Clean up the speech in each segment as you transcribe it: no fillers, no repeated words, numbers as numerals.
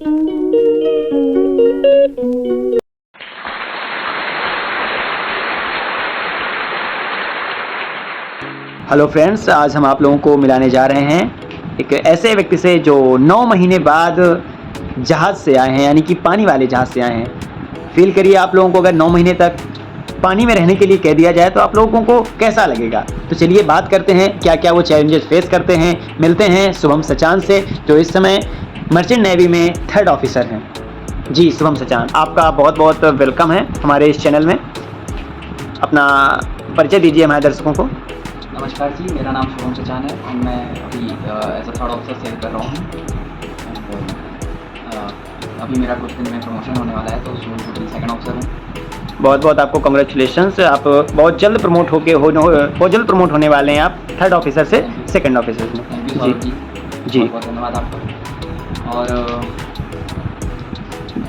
Hello friends, आज हम आप लोगों को मिलाने जा रहे हैं एक ऐसे व्यक्ति से जो 9 महीने बाद जहाज़ से आए हैं, यानी कि पानी वाले जहाज़ से आए हैं। फील करिए, आप लोगों को अगर 9 महीने तक पानी में रहने के लिए कह दिया जाए तो आप लोगों को कैसा लगेगा। तो चलिए बात करते हैं क्या क्या वो चैलेंजेस फेस करते हैं। मिलते हैं शुभम सचान से, जो इस समय मर्चेंट नेवी में 3rd ऑफिसर हैं। जी शुभम सचान, आपका बहुत बहुत वेलकम है हमारे इस चैनल में। अपना परिचय दीजिए हमारे दर्शकों को। नमस्कार जी, मेरा नाम शुभम सचान है और मैं अभी as a 3rd officer cell कर रहा हूँ। अभी मेरा कुछ दिन में प्रमोशन होने वाला है, तो soon to be 2nd officer हूँ। बहुत बहुत आपको कॉन्ग्रेचुलेशंस। आप बहुत जल्द प्रमोट होने वाले हैं। आप 3rd ऑफिसर से 2nd ऑफिसर में। थैंक यू सर जी, बहुत धन्यवाद आपका। और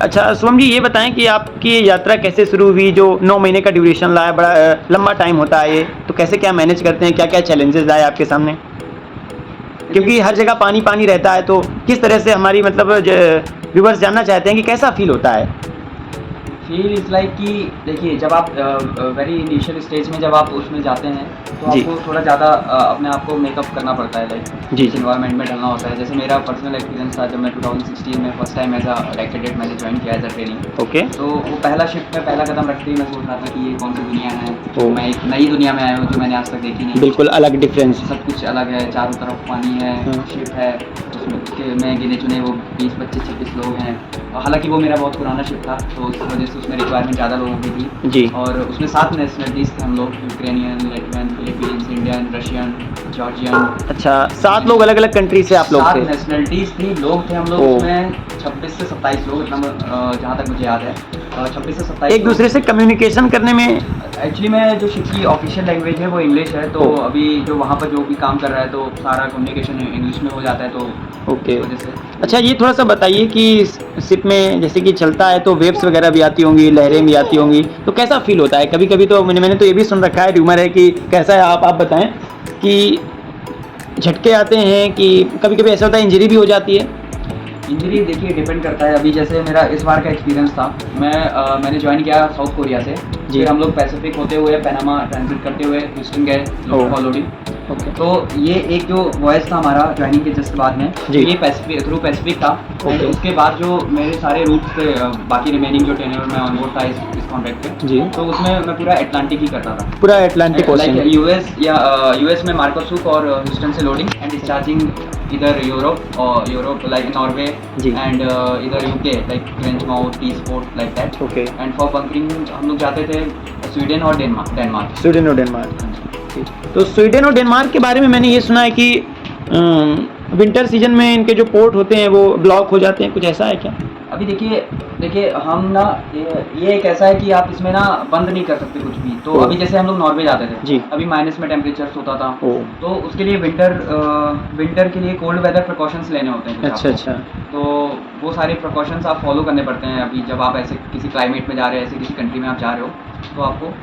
अच्छा शुभम जी, ये बताएं कि आपकी यात्रा कैसे शुरू हुई। जो 9 महीने का ड्यूरेशन लाया, बड़ा लंबा टाइम होता है ये, तो कैसे क्या मैनेज करते हैं, क्या क्या चैलेंजेस आए आपके सामने, क्योंकि हर जगह पानी पानी रहता है। तो किस तरह से हमारी मतलब व्यूवर्स जानना चाहते हैं कि कैसा फील होता है। फील इज़ लाइक कि देखिए, जब आप वेरी इनिशियल स्टेज में जब आप उसमें जाते हैं तो आपको थोड़ा ज़्यादा अपने आप को मेकअप करना पड़ता है, लाइक जी इस इन्वायरमेंट में ढलना होता है। जैसे मेरा पर्सनल एक्सपीरियंस था, जब मैं 2016 में first time as a cadet मैंने ज्वाइन किया एज अ ट्रेनिंग। ओके। तो वो पहला शिफ्ट में पहला कदम रखते ही मैं सोच रहा था कि ये कौन सी दुनिया है। तो मैं एक नई दुनिया में आया हूँ जो मैंने आज तक देखी नहीं। बिल्कुल अलग डिफरेंस, सब कुछ अलग है, चारों तरफ पानी है, शिप है, उसमें मैं गिने चुने वो 20, 25, 26 लोग हैं। हालांकि वो मेरा बहुत पुराना शिप था, तो उस वजह से उसमें रिक्वायरमेंट ज़्यादा लोगों की थी जी। और उसमें 7 नेशनलिटीज़ थे हम लोग, Ukrainian, Latvian, Philippines, Indian, Russian, Georgian. अच्छा, 7 लोग अलग अलग कंट्री से आप लोग 7 थे। नेशनलिटीज़ थी, लोग थे हम लोग उसमें 26 से 27 लोग, इतना जहाँ तक मुझे याद है 26 से 27। एक दूसरे से कम्युनिकेशन करने में एक्चुअली मैं जो शिप की ऑफिशियल लैंग्वेज है वो इंग्लिश है, तो अभी जो वहाँ पर जो भी काम कर रहा है तो सारा कम्युनिकेशन इंग्लिश में हो जाता है, तो ओके। वजह से। अच्छा, ये थोड़ा सा बताइए कि शिप में जैसे कि चलता है तो वेव्स वगैरह भी आती होंगी, लहरें भी आती होंगी, तो कैसा फील होता है। कभी कभी तो मैंने तो ये भी सुन रखा है, र्यूमर है कि कैसा है, आप बताएं कि झटके आते हैं कि कभी कभी ऐसा होता है इंजरी भी हो जाती है। इंजरी देखिए डिपेंड करता है। अभी जैसे मेरा इस बार का एक्सपीरियंस था, मैंने ज्वाइन किया साउथ कोरिया से, फिर हम लोग पैसिफिक होते हुए पनामा ट्रांजिट करते हुए ह्यूस्टन गए लोडिंग। तो ये एक जो वॉयस था हमारा ज्वाइनिंग के जस्ट बाद में, ये पैसिफिक था। और उसके बाद जो मेरे सारे रूट्स थे, बाकी रिमेनिंग जो टेन्योर में ऑन बोर्ड था इस कॉन्ट्रैक्ट पे जी, तो उसमें मैं पूरा अटलांटिक ही करता था, पूरा अटलांटिक ओशन, यूएस में मार्कोसुक और ह्यूस्टन से लोडिंग एंड डिस्चार्जिंग इधर यूरोप लाइक नॉर्वे एंड इधर यूके लाइक फ्रेंचमाउथ, Teesport like that. Okay. And for bunkering हम लोग जाते थे स्वीडन और डेनमार्क। तो स्वीडन और डेनमार्क के बारे में मैंने ये सुना है कि विंटर सीजन में इनके जो पोर्ट होते हैं वो ब्लॉक हो जाते हैं, कुछ ऐसा है क्या। अभी देखिए हम ना ये एक ऐसा है कि आप इसमें ना बंद नहीं कर सकते कुछ भी। तो अभी जैसे हम लोग नॉर्वे जाते थे जी, अभी माइनस में टेम्परेचर्स होता था, तो उसके लिए विंटर के लिए कोल्ड वेदर प्रिकॉशंस लेने होते हैं। अच्छा। तो वो सारे प्रिकॉशंस आप फॉलो करने पड़ते हैं। अभी जब आप ऐसे किसी क्लाइमेट में जा रहे हैं, ऐसे किसी कंट्री में आप जा रहे हो, तो आपको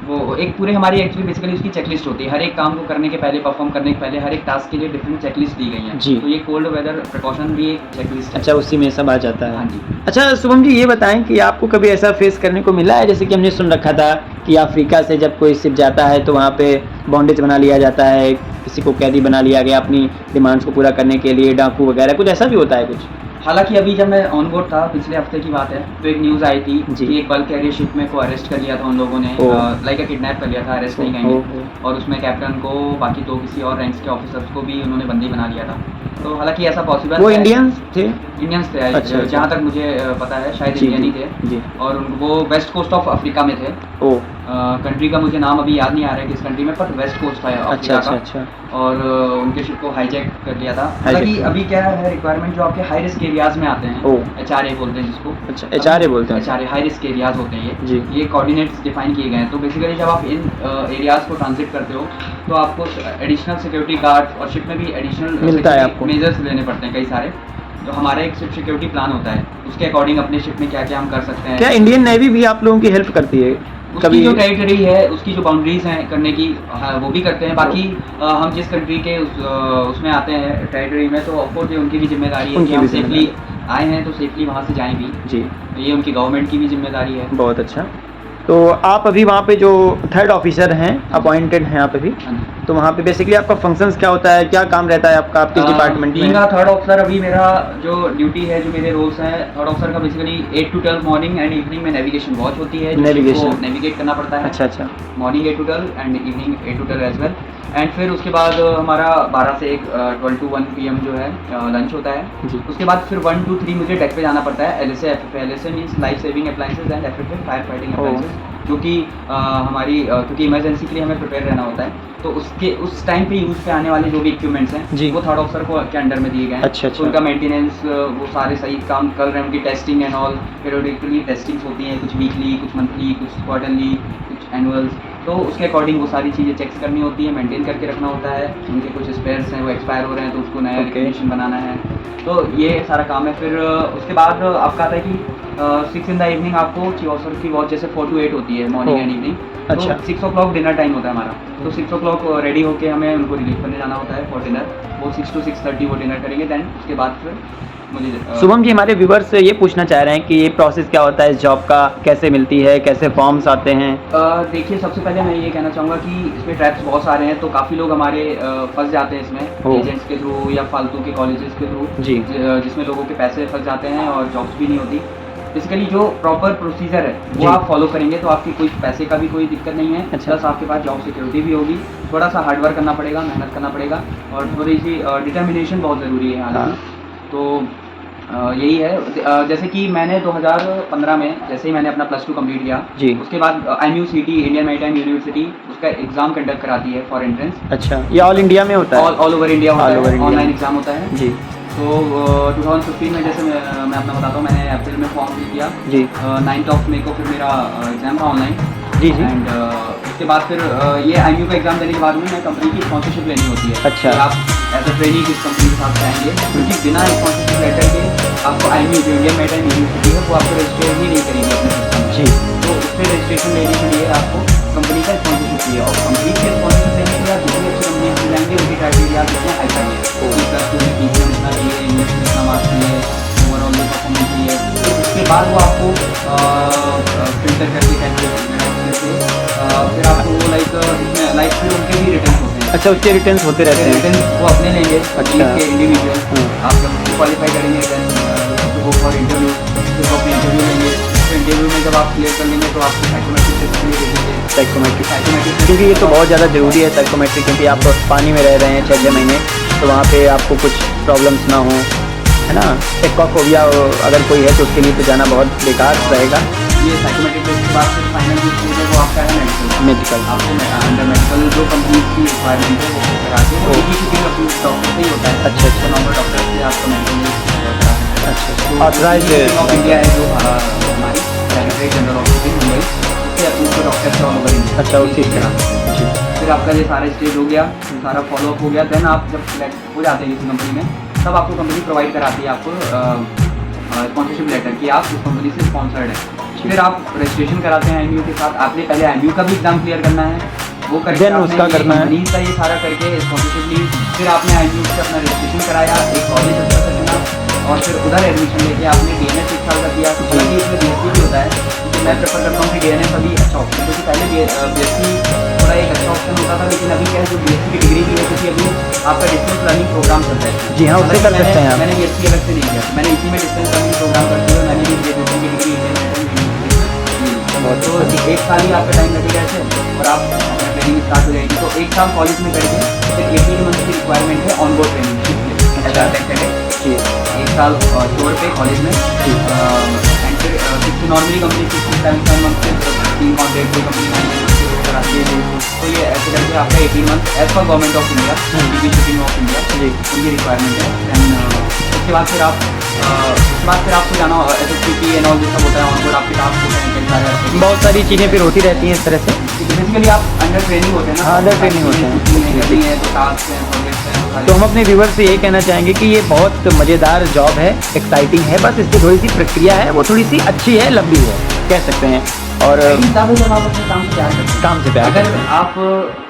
वो एक पूरे हमारी एक्चुअली बेसिकली उसकी चेकलिस्ट होती है। हर एक काम को करने के पहले, परफॉर्म करने के पहले, हर एक टास्क के लिए डिफरेंट चेकलिस्ट दी गई है जी। तो ये कोल्ड वेदर प्रिकॉशन भी एक चेकलिस्ट है। अच्छा, उसी में सब आ जाता है। हाँ जी। अच्छा शुभम जी, ये बताएं कि आपको कभी ऐसा फेस करने को मिला है, जैसे कि हमने सुन रखा था कि अफ्रीका से जब कोई शिप जाता है तो वहाँ पे बॉन्डेज बना लिया जाता है, किसी को कैदी बना लिया गया अपनी डिमांड्स को पूरा करने के लिए, डाकू वगैरह, कुछ ऐसा भी होता है कुछ। हालांकि अभी जब मैं ऑन बोर्ड था, पिछले हफ्ते की बात है, तो एक न्यूज़ आई थी कि एक बल्क कैरियर शिप में को अरेस्ट कर लिया था उन लोगों ने, लाइक किडनैप कर लिया था, अरेस्ट नहीं करेंगे, और उसमें कैप्टन को, बाकी 2 किसी और रैंक्स के ऑफिसर्स को भी उन्होंने बंदी बना लिया था। तो हालांकि ऐसा पॉसिबल, वो इंडियंस थे अच्छा, जहाँ तक मुझे पता है शायद इंडियन ही थे, और वो वेस्ट कोस्ट ऑफ अफ्रीका में थे। कंट्री का मुझे नाम अभी याद नहीं आ रहा है किस कंट्री में, बट वेस्ट कोस्ट था अफ्रीका का। और उनके शिप को हाईजैक कर लिया था। हालांकि अभी क्या है रिक्वायरमेंट, जो आपके हाई रिस्क एरियाज में आते हैं, HRA बोलते हैं जिसको। अच्छा, HRA बोलते हैं, HRA हाई रिस्क एरियाज होते हैं ये कोऑर्डिनेट्स डिफाइन किए गए हैं। तो बेसिकली जब आप इन एरियाज को ट्रांजिट करते हो तो आपको एडिशनल सिक्योरिटी गार्ड और शिप में भी एडिशनल मिलता है, आपको मेजर्स लेने पड़ते हैं कई सारे। तो हमारा एक शिप सिक्योरिटी प्लान होता है, उसके अकॉर्डिंग अपने शिप में क्या क्या हम कर सकते हैं। क्या इंडियन नेवी भी आप लोगों की हेल्प करती है? उसकी जो टेरिटरी है, उसकी जो बाउंड्रीज हैं करने की, वो भी करते हैं। बाकी हम जिस कंट्री के उसमें आते हैं टेरिटरी में, तो ऑफकोर्स ये उनकी भी जिम्मेदारी है कि हम सेफली आए हैं तो सेफली वहाँ से जाएं भी। जी, ये उनकी गवर्नमेंट की भी जिम्मेदारी है। बहुत अच्छा। तो आप अभी वहाँ पे जो 3rd ऑफिसर हैं, अपॉइंटेड हैं आप अभी, हाँ जी। तो वहाँ पे बेसिकली आपका फंक्शंस क्या होता है, क्या काम रहता है आपका, आप किस डिपार्टमेंट में बीइंग हैं? अ 3rd ऑफिसर, अभी मेरा जो ड्यूटी है, जो मेरे रोल्स हैं 3rd ऑफिसर का, basically 8 to 12 morning and evening में नेविगेशन वॉच होती है, Navigation। जिसको नेविगेट करना पड़ता है। अच्छा अच्छा, morning 8 to 12 and evening 8 to 12 as well. And फिर उसके बाद हमारा 12 से 1 12 to 1 PM जो है लंच होता है। जी, उसके बाद फिर 1 to 3 मुझे डेक पे जाना पड़ता है। LSA FFA, LSA means life saving appliances and FFA fire fighting oh. Appliances, जो कि हमारी क्योंकि इमरजेंसी के लिए हमें प्रिपेयर रहना होता है, तो उसके उस टाइम पे यूज़ पे आने वाले जो भी इक्विपमेंट्स हैं जी। वो 3rd ऑफिसर को के अंडर में दिए गए हैं। अच्छा, अच्छा। तो उनका मेंटेनेंस वो सारे सही काम कर रहे हैं, उनकी testing and all, periodically testings होती हैं, कुछ वीकली, कुछ मंथली, कुछ क्वार्टरली, कुछ एनुअल्स। तो उसके अकॉर्डिंग वो सारी चीज़ें चेक्स करनी होती है, मेंटेन करके रखना होता है। उनके कुछ स्पेयर्स हैं वो एक्सपायर हो रहे हैं तो उसको नया Okay। रिक्रिएशन बनाना है। तो ये सारा काम है। फिर उसके बाद आपका आता है कि 6 in the evening आपको चीफ ऑफिसर की वॉच जैसे 4 to 8 होती है मॉर्निंग ओह। And evening. अच्छा। तो 6 o'clock डिनर टाइम होता है हमारा, तो 6 o'clock रेडी होके हमें उनको रिलीव करने जाना होता है फॉर डिनर। वो 6 to 6:30 वो डिनर करेंगे, देन उसके बाद फिर मुझे शुभम जी, हमारे व्यूवर्स से ये पूछना चाह रहे हैं कि ये प्रोसेस क्या होता है इस जॉब का, कैसे मिलती है, कैसे फॉर्म्स आते हैं? देखिए, सबसे पहले मैं ये कहना चाहूँगा कि इसमें ट्रैप्स बहुत सारे हैं, तो काफ़ी लोग हमारे फंस जाते हैं इसमें ओह। एजेंट्स के थ्रू या फालतू के कॉलेजेस के थ्रू, जी। जिसमें लोगों के पैसे फंस जाते हैं और जॉब्स भी नहीं होती। बेसिकली जो प्रॉपर प्रोसीजर है जी। वो आप फॉलो करेंगे तो आपकी कोई पैसे का भी कोई दिक्कत नहीं है, अच्छा। प्लस आपके पास जॉब सिक्योरिटी भी होगी। थोड़ा सा हार्डवर्क करना पड़ेगा, मेहनत करना पड़ेगा और थोड़ी सी डिटर्मिनेशन बहुत ज़रूरी है हालांकि। हाँ। तो यही है। जैसे कि मैंने 2015 में जैसे ही मैंने अपना +2 कंप्लीट किया, जी। उसके बाद IMUCT, इंडियन मैरीटाइम यूनिवर्सिटी, उसका एग्ज़ाम कंडक्ट कराती है फॉर एंट्रेंस। अच्छा, ये ऑल इंडिया में होता है? ऑल ओवर इंडिया होता All over है, India ऑनलाइन में। एग्ज़ाम होता है। जी 2015 में जैसे मैं अपना बताता हूँ, मैंने अप्रैल में फॉर्म फिल किया। जी 9th ऑफ मई को फिर मेरा एग्ज़ाम था ऑनलाइन। Ji ji. एंड उसके बाद फिर ये IMU का एग्ज़ाम देने के बाद में कंपनी की स्पॉन्सरशिप लेनी होती है। अच्छा। कि आप एज अ ट्रेनी किस कंपनी के साथ जाएंगे, क्योंकि बिना स्पॉन्सरशिप लेटर के आपको IMU जो इंडियन मैरीटाइम यूनिवर्सिटी है वो आपको रजिस्टर ही नहीं करेगी अपने सिस्टम में। जी। तो उस पर रजिस्ट्रेशन लेने के लिए आपको कंपनी का स्पॉन्सरशिप चाहिए, और कंपनी के स्पॉन्सरशिप लेने के लिए आप जितनी अच्छी कंपनी मिल जाएंगे उनकी क्राइटेरिया कितने हाई चाहिए, +2 में PCM इतना चाहिए, इंग्लिश में इतना मार्क्स चाहिए, ओवरऑल में परफॉर्मेंस चाहिए। तो उसके बाद वो आपको फिल्टर करके कैलकुलेट फिर आपको लाइक इसमें लाइक फिर उनके भी रिटर्न होते हैं। अच्छा, उसके रिटर्न्स होते रहते हैं? रिटर्न वो अपने लेंगे, अच्छा। के इंडिविजुअल। आप जब क्वालिफाई करेंगे देन वो फॉर इंटरव्यू, फिर वो अपने इंटरव्यू लेंगे। तो इंटरव्यू में जब आप क्लियर कर लेंगे तो आपको साइकोमेट्रिक टेस्ट के लिए भेजेंगे। साइकोमेट्रिक, क्योंकि ये तो बहुत ज़्यादा ज़रूरी है साइकोमेट्रिक, क्योंकि आप पानी में रह रहे हैं 6-6 महीने, तो वहाँ पे आपको कुछ प्रॉब्लम्स ना हो, है ना? एक्वाफोबिया अगर कोई है तो उसके लिए तो जाना बहुत बेकार रहेगा। ये साइकोमेट्रिक टेस्ट के बाद फिर फाइनल जो स्टेज है वो आपका है मेडिकल। आपको अंडर मेडिकल जो कंपनी की रिक्वायरमेंट है वो करा के वो की अपनी डॉक्टर से ही होता है। अच्छा अच्छा तो नॉर्मल डॉक्टर से आपका मेडिकल अच्छा। ऑथराइज्ड ऑफ इंडिया है जो हमारी सेक्रेटरी जनरल ऑफ मुंबई, उससे अपने डॉक्टर से ऑल ओवर इंडिया। अच्छा, उसी तरह। जी फिर आपका ये सारा स्टेज हो गया, सारा फॉलोअप हो गया, देन आप जब सिलेक्ट हो जाते हैं किसी कंपनी में, तब आपको कंपनी प्रोवाइड कराती है आपको स्पॉन्सरशिप लेटर कि आप इस कंपनी से स्पॉन्सर्ड हैं। फिर आप रजिस्ट्रेशन कराते हैं IMU के साथ। आपने पहले IMU का भी एग्जाम क्लियर करना है, वो करके Then उसका करना है। कंपनी का ये सारा करके स्पॉन्सरशिप ली। फिर आपने IMU से अपना रजिस्ट्रेशन कराया, एक कॉलेज अच्छा सा चुना और फिर उधर एडमिशन लेके आपने DNS 1 साल का किया। हालांकि इसमें BSc भी होता है, क्योंकि मैं प्रेफर करता हूँ कि DNS अभी अच्छा ऑप्शन, क्योंकि पहले BSc थोड़ा एक अच्छा ऑप्शन होता था, लेकिन अभी क्या है जो BSc की डिग्री भी है, क्योंकि अभी आपका डिस्टेंस लर्निंग प्रोग्राम चलता है। जी हाँ, उससे कर सकते हैं आप। मैंने BSc अलग से नहीं किया, मैंने इसी में डिस्टेंस लर्निंग प्रोग्राम करते हुए मैंने भी ग्रेजुएशन की डिग्री तो 1 साल ही आपका टाइम लगेगा ऐसे, और आप अपना ट्रेनिंग स्टार्ट हो जाएगी। तो 1 साल कॉलेज में करके फिर 18 मंथ की रिक्वायरमेंट है ऑन बोर्ड ट्रेनिंग। अच्छा, 1 साल टूर पे कॉलेज में, एंड फिर नॉर्मली कंपनी 6-7 मंथ से 3 कॉन्ट्रैक्ट पे कंपनी कराती है। तो ये ऐसे करके आपका 18 month as per government of India, shipping of India उनकी रिक्वायरमेंट है। दैन उसके बाद फिर आपको जाना SSCP एंड ऑल जो सब होता है ऑन बोर्ड, आपके टास्क होते हैं कई सारे, बहुत सारी चीज़ें फिर होती रहती हैं इस तरह से। बेसिकली आप अंडर ट्रेनिंग होते हैं ना। हाँ, अंडर ट्रेनिंग होते हैं। टास्क हैं, प्रोजेक्ट्स हैं। तो हम अपने व्यूवर्स से ये कहना चाहेंगे कि ये बहुत मज़ेदार जॉब है, एक्साइटिंग है, बस इसकी थोड़ी सी प्रक्रिया है वो थोड़ी सी अच्छी है, लंबी है, कह सकते हैं। और ज़्यादा जब आप अपने काम से प्यार करते हैं, काम से प्यार अगर करते हैं। आप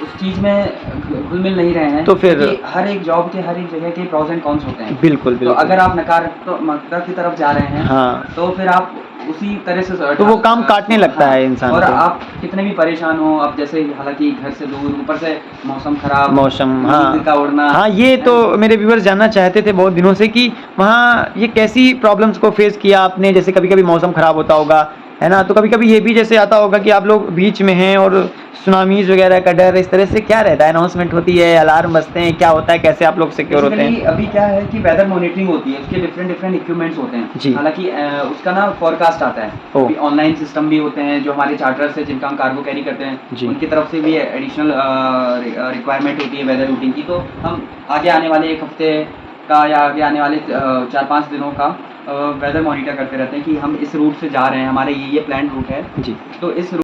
उस चीज़ में घुल मिल नहीं रहे हैं तो फिर कि हर एक जॉब के हर एक जगह के प्रॉज एंड कॉन्स होते हैं। बिल्कुल, तो बिल्कुल। अगर आप नकारात्मकता की तरफ जा रहे हैं हाँ, तो फिर आप उसी तरह से तो वो काम काटने लगता है इंसान और को। आप कितने भी परेशान हो, अब जैसे हालांकि घर से दूर, ऊपर से मौसम खराब, मौसम, हाँ। नींद का उड़ना, हाँ, ये तो मेरे व्यूअर्स जानना चाहते थे बहुत दिनों से कि वहाँ ये कैसी प्रॉब्लम्स को फेस किया आपने? जैसे कभी-कभी मौसम खराब होता होगा, है ना? तो कभी-कभी ये भी जैसे आता होगा कि आप लोग बीच में हैं और सुनामीज़ वगैरह का डर, इस तरह से क्या रहता है? अनाउंसमेंट होती है, अलार्म बजते हैं, क्या होता है? कैसे आप लोग सिक्योर होते बेसिकली हैं? अभी क्या है कि वेदर मॉनिटरिंग होती है, उसके डिफरेंट डिफरेंट इक्विपमेंट्स होते हैं। जी। हालांकि उसका ना फॉरकास्ट आता है। ओह! अभी ऑनलाइन सिस्टम भी होते हैं जो हमारे चार्टर्स है जिनका हम कार्गो कैरी करते हैं, जी। उनकी तरफ से भी एडिशनल रिक्वायरमेंट होती है वेदर रूटिंग की। तो हम आगे आने वाले 1 हफ्ते का या आगे आने वाले 4-5 दिनों का वेदर मॉनिटर करते रहते हैं कि हम इस रूट से जा रहे हैं, हमारे ये प्लान रूट है। जी। तो इस